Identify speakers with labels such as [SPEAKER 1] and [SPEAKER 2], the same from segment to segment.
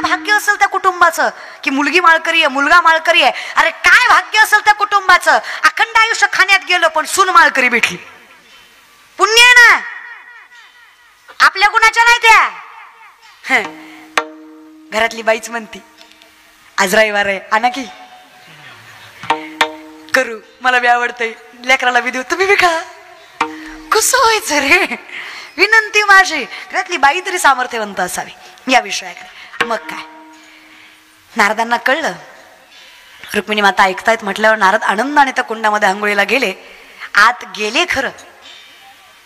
[SPEAKER 1] भाग्य असेल त्या कुटुंबाचं की मुलगी माळकरी आहे, मुलगा माळकरी आहे. अरे काय भाग्य असेल त्या कुटुंबाचं, अखंड आयुष्य खाण्यात गेलं पण सून माळकरी भेटली. पुण्य आहे ना. आपल्या गुणाच्या नाही त्या. घरातली बाईच म्हणती आज रविवार आहे आणा की करू, मला बी आवडतंय, लेकराला बी देऊ, तुम्ही बी खा. कसं व्हायचं रे. विनंती माझी, घरातली बाई तरी सामर्थ्यवंत असावी या विषयाकडे. मग काय नारदांना कळलं रुक्मिणी माता ऐकतायत म्हटल्यावर नारद आनंदाने त्या कुंडामध्ये आंघोळीला गेले. आत गेले खरं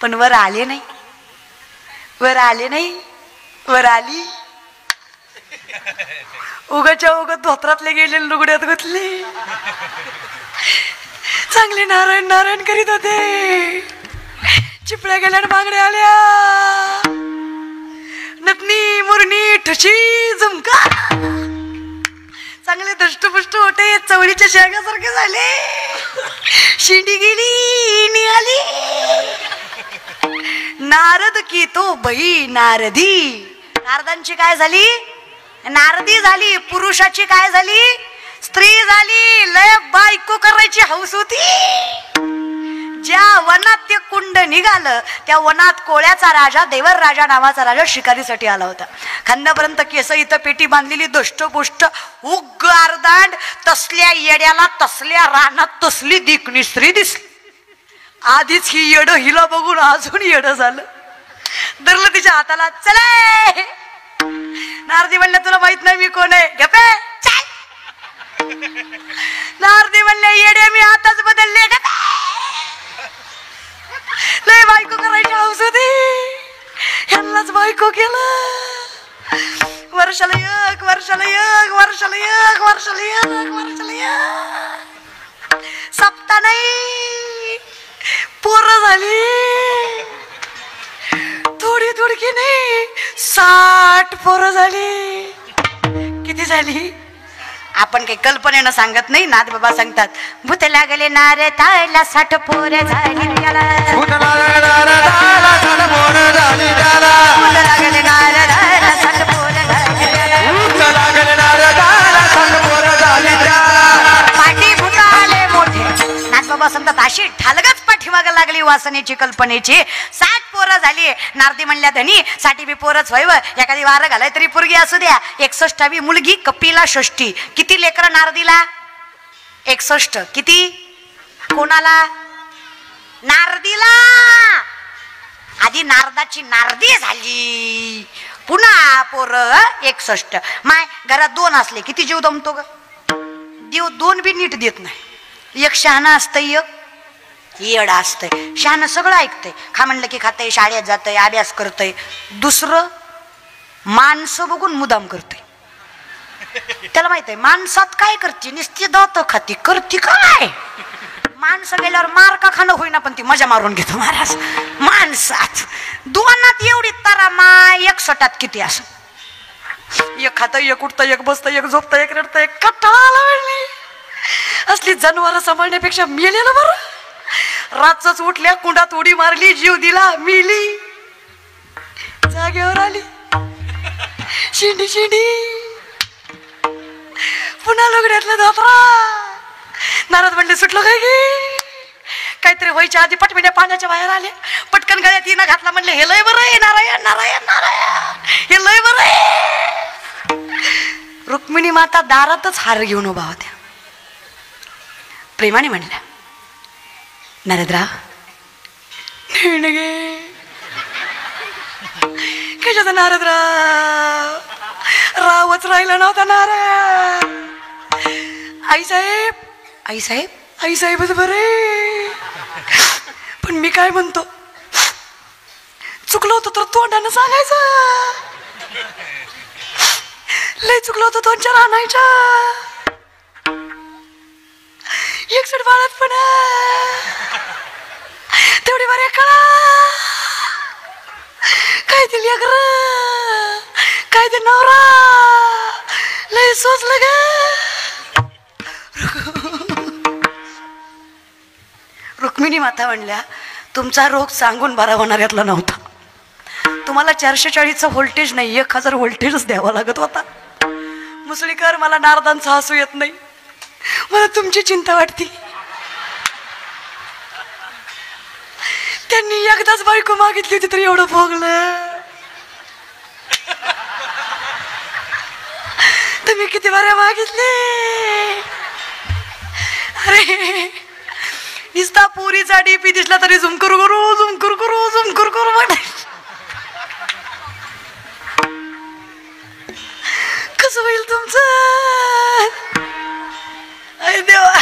[SPEAKER 1] पण वर आले नाही. वर आले नाही, वर आली उगाच्या उगत धोत्रातले गेले लुगड्यात गुतले. चांगले नारायण नारायण करीत होते, चिपळ्या गेल्या बांगड्या आल्या, नटनी मुरणी ठशी झुमका, चांगले दष्टपुष्ट होते, चवळीच्या शेगासारखे झाले. शिंडी गेली निघाली. नारद की तो बाई नारदी. नारदांची काय झाली, नारदी झाली. पुरुषाची काय झाली, स्त्री झाली. लय बायको करायची हौस होती. ज्या वनात ते कुंड निघालं त्या वनात कोळ्याचा राजा, देवर राजा नावाचा राजा शिकारीसाठी आला होता. खांद्यापर्यंत केस, इथं पेटी बांधलेली, दष्टपुष्ट, उग्ग अर्धांड. तसल्या येड्याला तसल्या रानात तसली दिकणी स्त्री दिसली. आधीच ही येड, हिला बघून अजून येड झालं. धरलं तिच्या हाताला, चले. नारदी म्हणले तुला माहित नाही मी कोण आहे, गप्पे चल. नारदी म्हणले येडे मी आताच बदलले. लय बायको करायची हौस होती, ह्यांनाच बायको केलं. वर्षाला एक, वर्षाला एक, वर्षाला एक, वर्षाला एक, वर्षाला एक. सप्ता नाही पोरं झाली. थोडी थोडकी नाही 60 पोरं झाली. किती झाली आपण काही कल्पनेनं सांगत नाही. नाथ बाबा सांगतात भूत लागले नारे तायला 60 पोरं झाली त्याला. भूत लागले नारे तायला 60 पोरं झाली त्याला. भूत लागले नारे तायला 60 पोरं झाली त्याला. भूत लागले नारे तायला 60 पोरं झाली त्याला. पाठी भूताले मोठे. नाथ बाबा सांगतात अशी ठालगच पाठीमागं लागली वासनेची कल्पनेची. 60 पोरं झाली. नारदी म्हणल्या धनी 60 बी पोरच व्हायव, एखादी वार घालाय तरी पोरगी असू द्या. 61वी मुलगी, कपिला षष्ठी. किती लेकरं नारदीला, 61. किती कोणाला, नारदीला. आधी नारदाची नारदी झाली, पुन्हा पोर 61. माय घरात 2 असले किती जीव दमतो ग. देव 2 बी नीट देत नाही. एक शहाणा असतंय, एक येडा असतंय. शहाणं सगळं ऐकतंय, खा म्हणलं की खातंय, शाळेत जातंय, अभ्यास करतंय. दुसरं माणसं बघून मुदाम करतंय. त्याला माहित आहे माणसात काय करते, नुसती दात खाती करते काय. माणसं गेल्यावर मार का खाणं होईना पण ती मजा मारून घेतो महाराज. माणसात 2 एवढी तारा माय 61 किती असं. एक खातंय, एक उठतंय, एक बसतंय, एक झोपतंय, एक रडतंय. कटाळा लागली. असली जनावर सांभाळण्यापेक्षा मेलेलं बरं. रातच उठल्या, कुंडात उडी मारली, जीव दिला, मिली, जागेवर आली. शिंडी शिंडी पुन्हा लुगड्यातलं धोतरा. नारद म्हणले सुटलं काय गे. काहीतरी व्हायच्या आधी पटमिट्या पाण्याच्या बाहेर आले. पटकन गळ्यात हिनं घातला. म्हणले हे लय बरं आहे नारायण नारायण नारायण, हे लय बरं आहे. रुक्मिणी माता दारातच हार घेऊन उभा होत्या. प्रेमाने म्हणल्या नारदराव कशाचा नारदराव, रावच राहिला नव्हता नारद. आईसाहेब आईसाहेब आईसाहेबच बरे. पण मी काय म्हणतो, चुकलं होतं तर तोंडानं सांगायचं. लय चुकलं होतं 2-4 आणायच्या. 61 बाळात पण तेवढी बरे कळा. काय ते लेकर, काय ते नवरा, लय सोचलं ग. रुक्मिणी माता म्हणल्या तुमचा रोग सांगून बरा होणार यातला नव्हता. तुम्हाला 440चं व्होल्टेज नाही, 1000 व्होल्टेजच द्यावा लागत होता. मुसळीकर, मला नारदांचं हसू येत नाही, मला तुमची चिंता वाटते. त्यांनी एकदाच बायको मागितली होती तरी एवढं भोगलं. तुम्ही किती बऱ्या मागितले. अरे निस्ता पुरीचा डीपी दिसला तरी झुमकुर करू झुमकुर करू झुमकुर करू म्हणे. कसं होईल तुमचं. अरे देवा,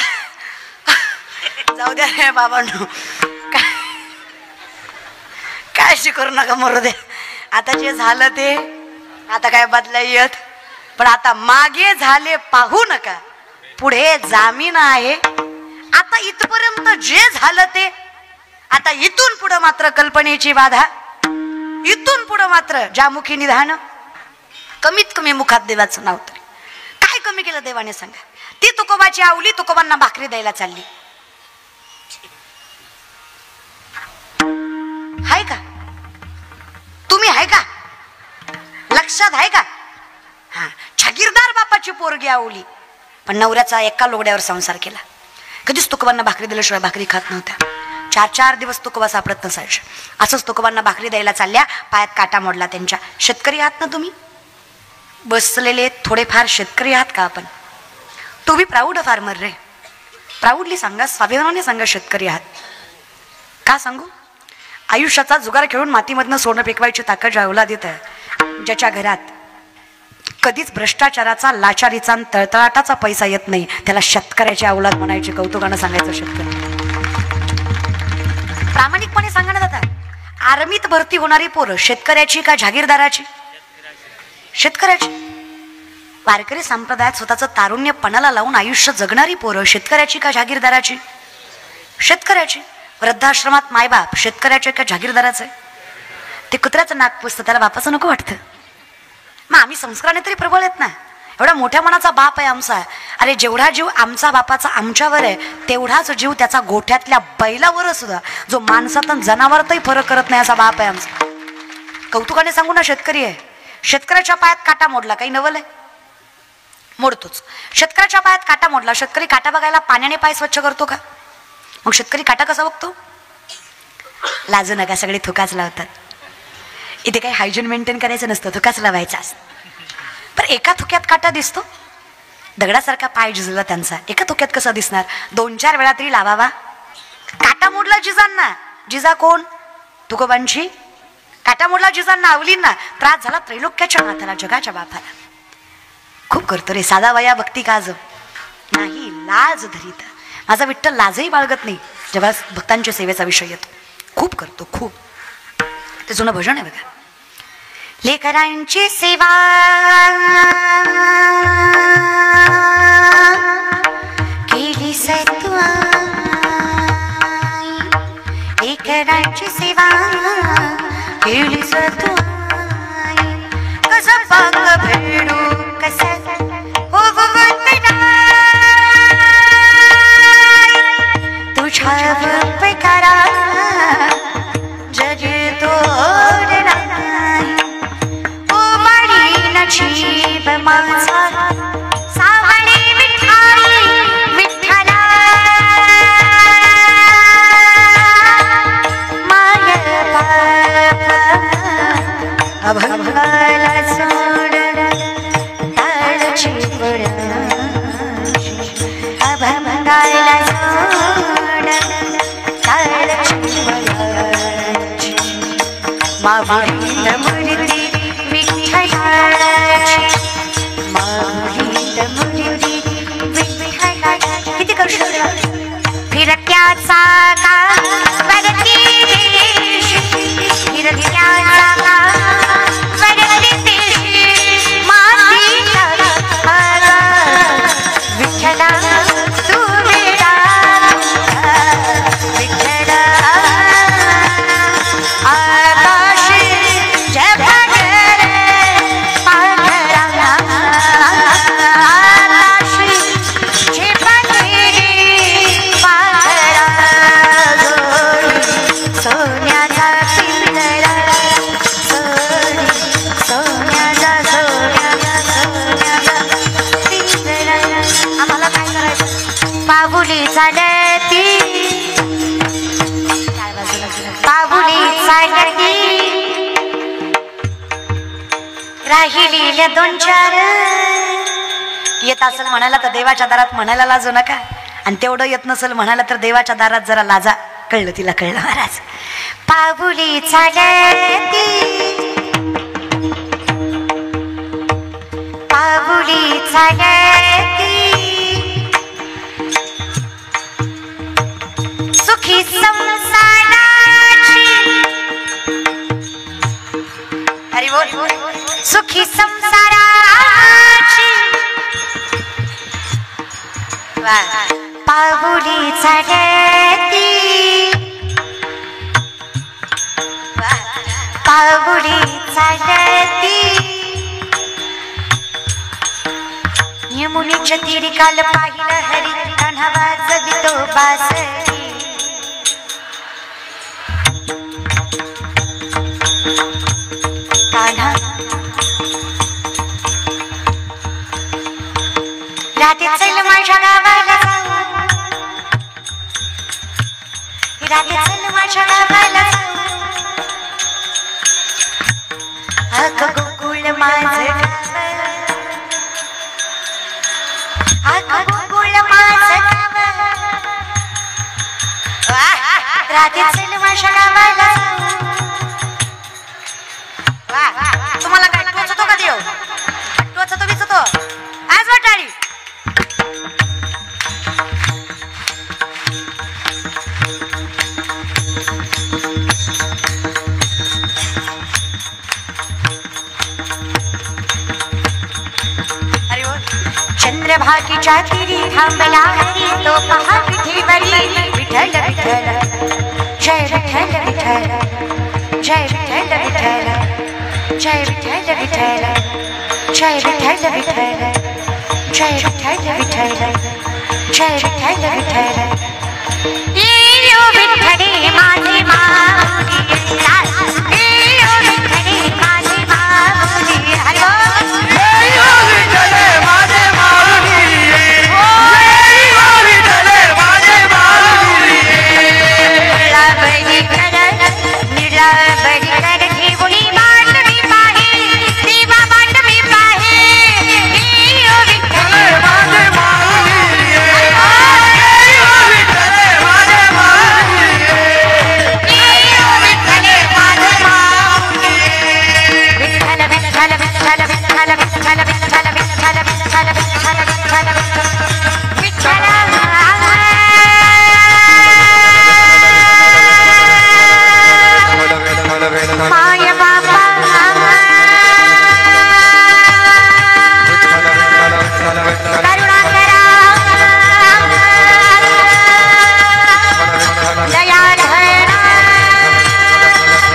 [SPEAKER 1] जाऊ द्या रे बाबांनो, काय करू नका, मरू दे. आता जे झालं ते आता काय बदला येत, पण आता मागे झाले पाहू नका, पुढे जामीन आहे. आता इथपर्यंत जे झालं ते, आता इथून पुढे मात्र कल्पनेची बाधा, इथून पुढे मात्र ज्यामुखी निधान. कमीत कमी मुखात देवाचं नाव तरी काय कमी केलं देवाने सांगा. ती तुकोबाची आवली तुकोबांना भाकरी द्यायला चालली. हाय का तुम्ही, हाय का लक्षात आहे का. हा, जागीरदार बापाची पोरगी आवली, पण नवऱ्याचा एका लोगड्यावर संसार केला. कधीच तुकोबांना भाकरी दिल्याशिवाय भाकरी खात नव्हत्या. 4-4 दिवस तुकोबा सापडत नसायचे. असंच तुकोबांना भाकरी द्यायला चालल्या, पायात काटा मोडला त्यांच्या. शेतकरी आहात ना तुम्ही, बसलेले थोडेफार शेतकरी आहात का आपण. टू बी प्राऊड फार्मर रे, प्राऊडली सांगा, स्वाभिमानाने सांगा शेतकरी आहात. का सांगू, आयुष्याचा जुगार खेळून मातीमधनं सोनं फेकवायची ताकद ज्या औलादीत आहे, ज्याच्या घरात कधीच भ्रष्टाचाराचा, लाचारीचा, तळतळाटाचा पैसा येत नाही, त्याला शेतकऱ्याची औलाद म्हणायची. कौतुकानं सांगायचं शेतकरी. प्रामाणिकपणे सांगण्यात जातात, आर्मीत भरती होणारी पोरं शेतकऱ्याची का जागीरदाराची. शेतकऱ्याची. वारकरी संप्रदायात स्वतःचं तारुण्य पणाला लावून आयुष्य जगणारी पोरं शेतकऱ्याची का जागीरदाराची. शेतकऱ्याची. वृद्धाश्रमात मायबाप शेतकऱ्याचे का जागीरदाराचे. ते कुत्र्याचं नाक पुसतं, त्याला बापाचं नको वाटतं. मग आम्ही संस्काराने तरी प्रबळ आहेत ना. एवढा मोठ्या मनाचा बाप आहे आमचा. अरे जेवढा जीव आमचा बापाचा आमच्यावर आहे, तेवढाच जीव त्याचा गोठ्यातल्या बैलावर सुद्धा, जो माणसात जनावरातही फरक करत नाही, असा बाप आहे आमचा. कौतुकाने सांगू ना, शेतकरी आहे. शेतकऱ्याच्या पायात काटा मोडला, काही नवल आहे, मोडतोच. शेतकऱ्याच्या पायात काटा मोडला, शेतकरी काटा बघायला पाण्याने पाय स्वच्छ करतो का. मग शेतकरी काटा कसा बघतो. लाजू नका, सगळे थुकाच लावतात. इथे काही हायजीन मेंटेन करायचं नसतं, थुकाच लावायचा असतं. पण एका थुक्यात काटा दिसतो. दगडासारखा पाय झिजला त्यांचा, एका थुक्यात कसा दिसणार. 2-4 वेळा तरी लावावा. काटा मोडला जिजांना. जिजा कोण, तुकोबांची. काटा मोडला जिजांना, आवलींना. त्रास झाला त्रैलोक्याच्या नाथाला, जगाच्या बापाला. खूप करतो रे साधा वया भक्ती काज नाही लाज धरीत. माझा विठ्ठल लाजही बाळगत नाही जेव्हा भक्तांच्या सेवेचा विषय येतो. खूप करतो, खूप. ते जुनं भजन आहे बघा. लेकरांची सेवा केली सत्वा, लेकरांची सेवा केली सत्वा. कसं पाक भेडू कसं हो तुझ्या पैकारा जगे तोड नाही. ओ माडी नशीब माझा सावळी विठाई विठ्ठला. माय अभंगाला सोड ताळची पुराची. अभंगाला सोड ताळची पुराची. माऊलीत मुरली विठ्ठलाची. माऊलीत मुरली विठ्ठलाची. किती करू शकतो. फिरत्याचा का वरती देश, फिरत्याचा का वरती देश. मातीचा आला विठ्ठला तू वेडा विठ्ठला. आकाशी जगभर पांढरा, आकाशी जगभर पांढरा. चालती पाऊली चालती राहिलेल्या दोन चार. येत असेल म्हणायला तर देवाच्या दारात म्हणायला लाजू नका, आणि तेवढं येत नसेल म्हणायला तर देवाच्या दारात जरा लाजा. कळलं तिला, कळलं महाराज. पाऊली चालती पाऊली चालती सुखी संसाराची. अरे बोल. सुखी संसाराची पाऊली चालती पाऊली चालती. यमुनेच्या तीरी काल पाहिलं हरी कान्हा वाजवितो बासरी. कान्हा रात्री चल माझ्या गावाला जाऊ, रात्री चल माझ्या गावाला जाऊ. अग गोकुळ माझं गाव, अग गोकुळ माझं गाव. रात्री चल माझ्या गावाला जाऊ. तुम्हाला काय टोचतो का देव? टोचतो बिचतो आज वाटाळी. चंद्रभागीच्या तिरी थांबला हरी तो पहा विठीवरी. विठ्ठल विठ्ठल जय विठ्ठल विठ्ठल जय विठ्ठल विठ्ठल जय विठ्ठल विठ्ठल जय विठ्ठल विठ्ठल जय विठ्ठल विठ्ठल जय विठ्ठल विठ्ठल. येयो विठ्ठले माझे माऊली, येयो विठ्ठले माझे माऊली. हरी बोल. येयो विठ्ठले माझे माऊली, येयो विठ्ठले माझे माऊली. निळाबळी कर निळाबळी कर ठेवली मांडवी पाहे देवा मांडवी पाहे. येयो विठ्ठले माझे माऊली, येयो विठ्ठले माझे माऊली, येयो विठ्ठले माझे माऊली. विठ्ठल विठ्ठल विठ्ठल विठ्ठल विठ्ठल विठ्ठल विठ्ठल विठ्ठल विठ्ठल विठ्ठल विठ्ठल. माय बाबा करुणा करा दयाळ हरा.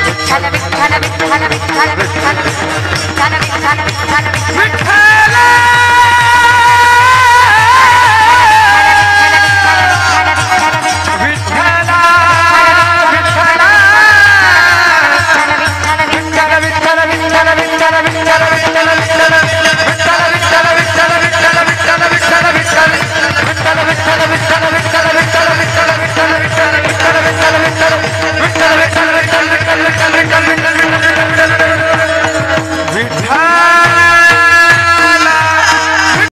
[SPEAKER 1] विठ्ठल विठ्ठल विठ्ठल विठ्ठल विठ्ठल विठ्ठल विठ्ठल विठ्ठल विठ्ठल.